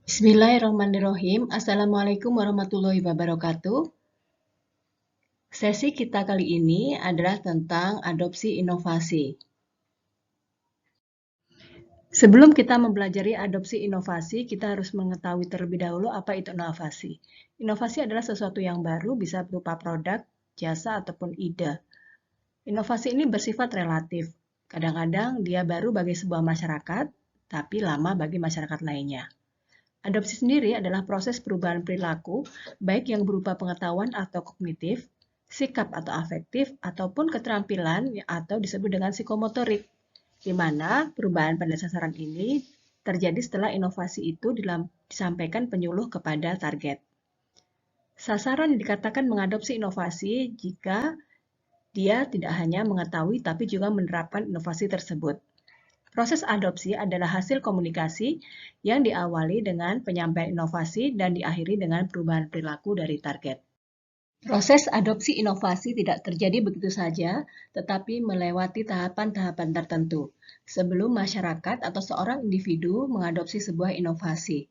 Bismillahirrahmanirrahim. Assalamualaikum warahmatullahi wabarakatuh. Sesi kita kali ini adalah tentang adopsi inovasi. Sebelum kita mempelajari adopsi inovasi, kita harus mengetahui terlebih dahulu apa itu inovasi. Inovasi adalah sesuatu yang baru, bisa berupa produk, jasa, ataupun ide. Inovasi ini bersifat relatif. Kadang-kadang dia baru bagi sebuah masyarakat, tapi lama bagi masyarakat lainnya. Adopsi sendiri adalah proses perubahan perilaku, baik yang berupa pengetahuan atau kognitif, sikap atau afektif, ataupun keterampilan atau disebut dengan psikomotorik, di mana perubahan pada sasaran ini terjadi setelah inovasi itu disampaikan penyuluh kepada target. Sasaran yang dikatakan mengadopsi inovasi jika dia tidak hanya mengetahui tapi juga menerapkan inovasi tersebut. Proses adopsi adalah hasil komunikasi yang diawali dengan penyampaian inovasi dan diakhiri dengan perubahan perilaku dari target. Proses adopsi inovasi tidak terjadi begitu saja, tetapi melewati tahapan-tahapan tertentu sebelum masyarakat atau seorang individu mengadopsi sebuah inovasi.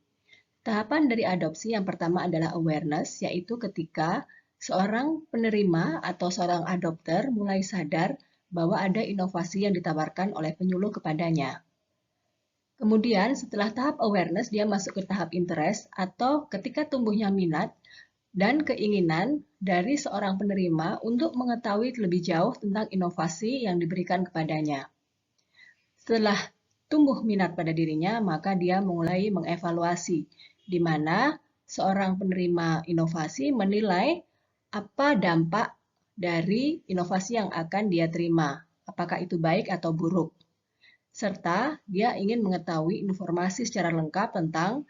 Tahapan dari adopsi yang pertama adalah awareness, yaitu ketika seorang penerima atau seorang adopter mulai sadar bahwa ada inovasi yang ditawarkan oleh penyuluh kepadanya. Kemudian setelah tahap awareness, dia masuk ke tahap interest atau ketika tumbuhnya minat dan keinginan dari seorang penerima untuk mengetahui lebih jauh tentang inovasi yang diberikan kepadanya. Setelah tumbuh minat pada dirinya, maka dia mulai mengevaluasi, di mana seorang penerima inovasi menilai apa dampak dari inovasi yang akan dia terima, apakah itu baik atau buruk. Serta dia ingin mengetahui informasi secara lengkap tentang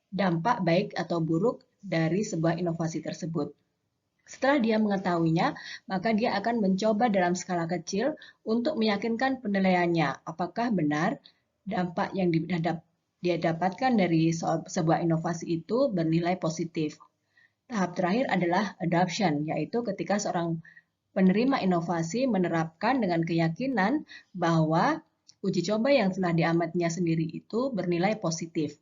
dampak baik atau buruk dari sebuah inovasi tersebut. Setelah dia mengetahuinya, maka dia akan mencoba dalam skala kecil untuk meyakinkan penilaiannya apakah benar dampak yang dia dapatkan dari sebuah inovasi itu bernilai positif. Tahap terakhir adalah adoption, yaitu ketika seorang penerima inovasi menerapkan dengan keyakinan bahwa uji coba yang telah diamatinya sendiri itu bernilai positif.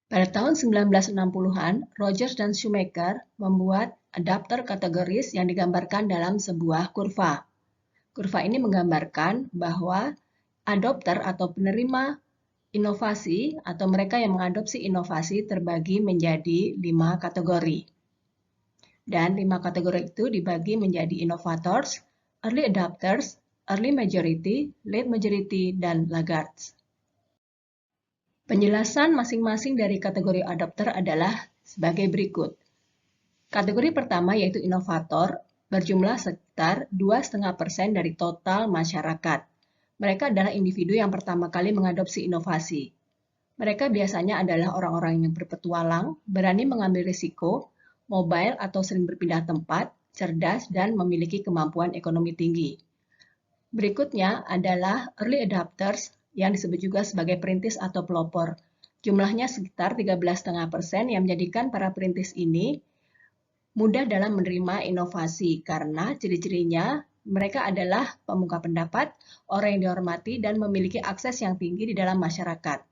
Pada tahun 1960-an, Rogers dan Shoemaker membuat adapter kategoris yang digambarkan dalam sebuah kurva. Kurva ini menggambarkan bahwa adopter atau penerima inovasi atau mereka yang mengadopsi inovasi terbagi menjadi 5 kategori. Dan 5 kategori itu dibagi menjadi innovators, early adopters, early majority, late majority, dan laggards. Penjelasan masing-masing dari kategori adopter adalah sebagai berikut. Kategori pertama yaitu inovator berjumlah sekitar 2,5% dari total masyarakat. Mereka adalah individu yang pertama kali mengadopsi inovasi. Mereka biasanya adalah orang-orang yang berpetualang, berani mengambil risiko, mobile atau sering berpindah tempat, cerdas, dan memiliki kemampuan ekonomi tinggi. Berikutnya adalah early adopters yang disebut juga sebagai perintis atau pelopor. Jumlahnya sekitar 13,5% yang menjadikan para perintis ini mudah dalam menerima inovasi karena ciri-cirinya mereka adalah pemuka pendapat, orang yang dihormati, dan memiliki akses yang tinggi di dalam masyarakat.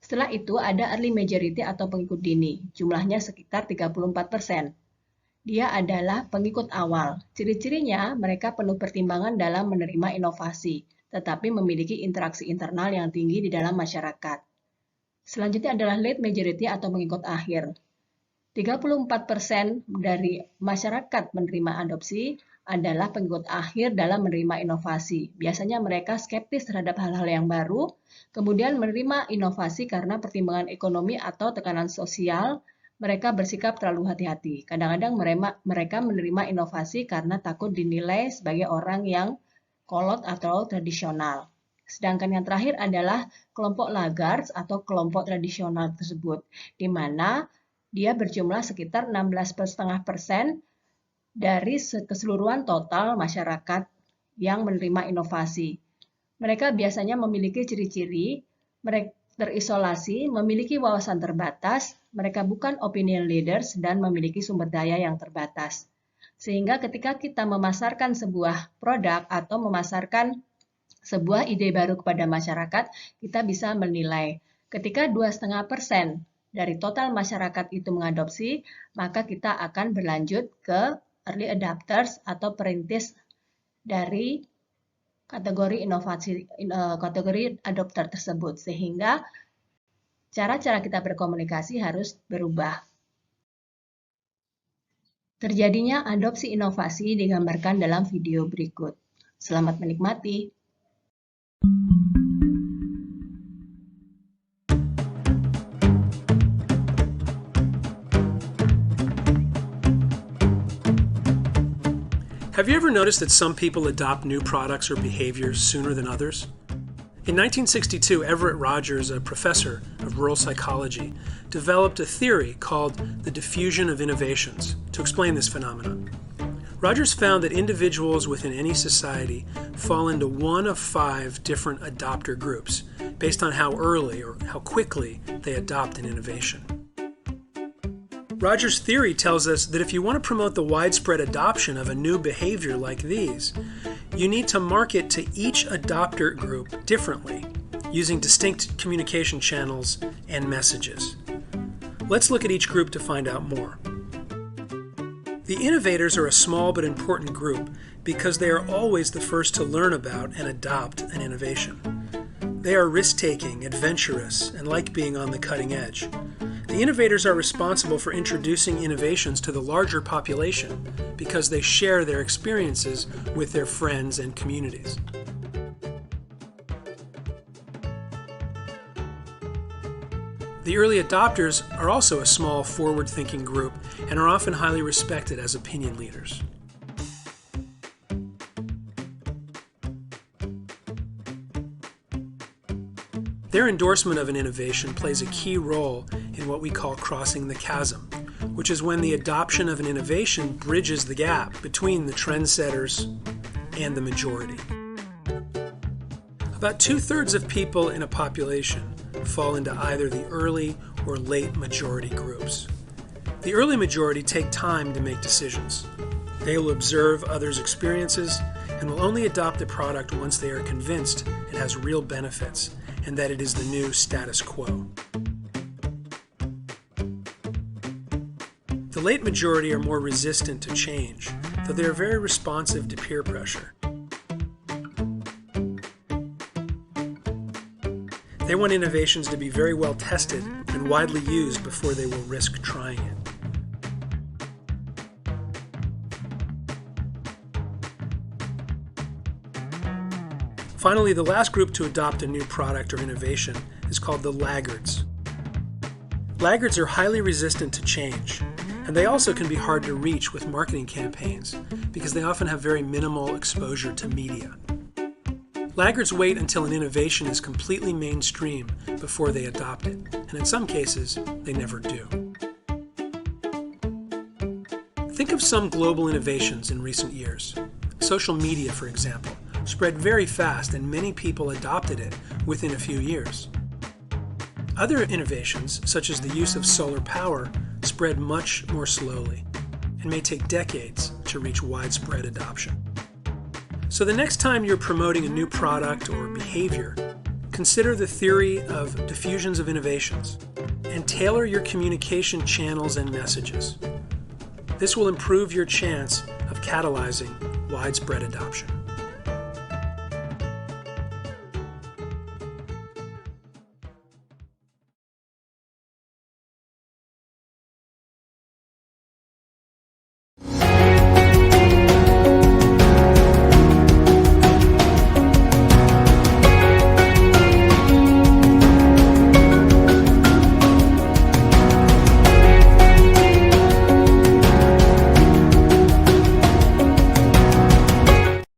Setelah itu ada early majority atau pengikut dini, jumlahnya sekitar 34%. Dia adalah pengikut awal. Ciri-cirinya mereka penuh pertimbangan dalam menerima inovasi, tetapi memiliki interaksi internal yang tinggi di dalam masyarakat. Selanjutnya adalah late majority atau pengikut akhir. 34% dari masyarakat menerima adopsi adalah pengikut akhir dalam menerima inovasi. Biasanya mereka skeptis terhadap hal-hal yang baru, kemudian menerima inovasi karena pertimbangan ekonomi atau tekanan sosial. Mereka bersikap terlalu hati-hati. Kadang-kadang mereka menerima inovasi karena takut dinilai sebagai orang yang kolot atau tradisional. Sedangkan yang terakhir adalah kelompok laggards atau kelompok tradisional tersebut, di mana dia berjumlah sekitar 16,5% dari keseluruhan total masyarakat yang menerima inovasi. Mereka biasanya memiliki ciri-ciri, mereka terisolasi, memiliki wawasan terbatas, mereka bukan opinion leaders, dan memiliki sumber daya yang terbatas. Sehingga ketika kita memasarkan sebuah produk atau memasarkan sebuah ide baru kepada masyarakat, kita bisa menilai. Ketika 2,5% dari total masyarakat itu mengadopsi, maka kita akan berlanjut ke early adopters atau perintis dari kategori inovasi, kategori adopter tersebut, sehingga cara-cara kita berkomunikasi harus berubah. Terjadinya adopsi inovasi digambarkan dalam video berikut. Selamat menikmati. Have you ever noticed that some people adopt new products or behaviors sooner than others? In 1962, Everett Rogers, a professor of rural psychology, developed a theory called the diffusion of innovations to explain this phenomenon. Rogers found that individuals within any society fall into one of 5 different adopter groups based on how early or how quickly they adopt an innovation. Rogers' theory tells us that if you want to promote the widespread adoption of a new behavior like these, you need to market to each adopter group differently, using distinct communication channels and messages. Let's look at each group to find out more. The innovators are a small but important group because they are always the first to learn about and adopt an innovation. They are risk-taking, adventurous, and like being on the cutting edge. The innovators are responsible for introducing innovations to the larger population because they share their experiences with their friends and communities. The early adopters are also a small, forward-thinking group and are often highly respected as opinion leaders. Their endorsement of an innovation plays a key role in what we call crossing the chasm, which is when the adoption of an innovation bridges the gap between the trendsetters and the majority. About 2/3 of people in a population fall into either the early or late majority groups. The early majority take time to make decisions. They will observe others' experiences and will only adopt the product once they are convinced it has real benefits and that it is the new status quo. The late majority are more resistant to change, though they are very responsive to peer pressure. They want innovations to be very well tested and widely used before they will risk trying it. Finally, the last group to adopt a new product or innovation is called the laggards. Laggards are highly resistant to change, and they also can be hard to reach with marketing campaigns because they often have very minimal exposure to media. Laggards wait until an innovation is completely mainstream before they adopt it, and in some cases, they never do. Think of some global innovations in recent years. Social media, for example, spread very fast and many people adopted it within a few years. Other innovations, such as the use of solar power, spread much more slowly and may take decades to reach widespread adoption. So the next time you're promoting a new product or behavior, consider the theory of diffusions of innovations and tailor your communication channels and messages. This will improve your chance of catalyzing widespread adoption.